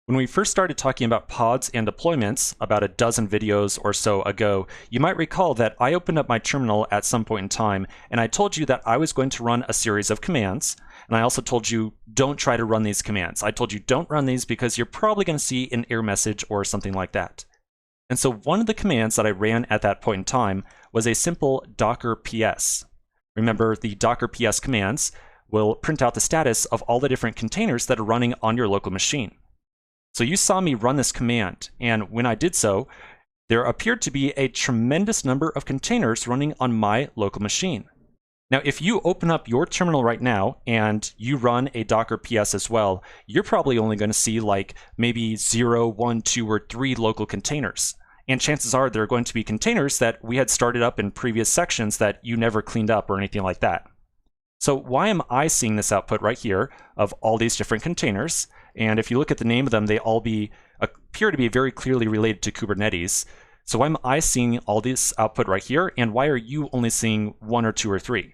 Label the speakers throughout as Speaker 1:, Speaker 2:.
Speaker 1: When we first started talking about pods and deployments about a dozen videos or so ago, you might recall that I opened up my terminal at some point in time and I told you that I was going to run a series of commands. And I also told you, don't try to run these commands. I told you, don't run these because you're probably going to see an error message or something like that. And so one of the commands that I ran at that point in time was a simple docker ps. Remember, the docker ps commands will print out the status of all the different containers that are running on your local machine. So you saw me run this command, and when I did so, there appeared to be a tremendous number of containers running on my local machine. Now, if you open up your terminal right now and you run a docker ps as well, you're probably only going to see like maybe 0, 1, 2, or 3 local containers. And chances are there are going to be containers that we had started up in previous sections that you never cleaned up or anything like that. So why am I seeing this output right here of all these different containers? And if you look at the name of them, they all appear to be very clearly related to Kubernetes. So why am I seeing all this output right here? And why are you only seeing 1 or 2 or 3?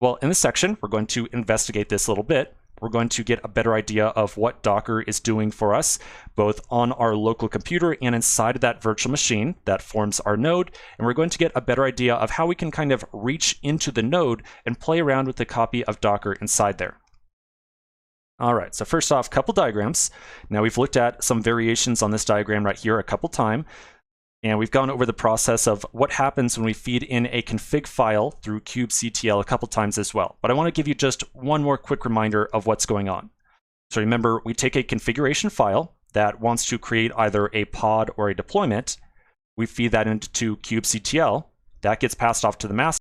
Speaker 1: Well, in this section, we're going to investigate this a little bit. We're going to get a better idea of what Docker is doing for us, both on our local computer and inside of that virtual machine that forms our node. And we're going to get a better idea of how we can kind of reach into the node and play around with the copy of Docker inside there. All right, so first off, couple diagrams. Now we've looked at some variations on this diagram right here a couple times. And we've gone over the process of what happens when we feed in a config file through kubectl a couple times as well. But I want to give you just one more quick reminder of what's going on. So remember, we take a configuration file that wants to create either a pod or a deployment. We feed that into kubectl. That gets passed off to the master.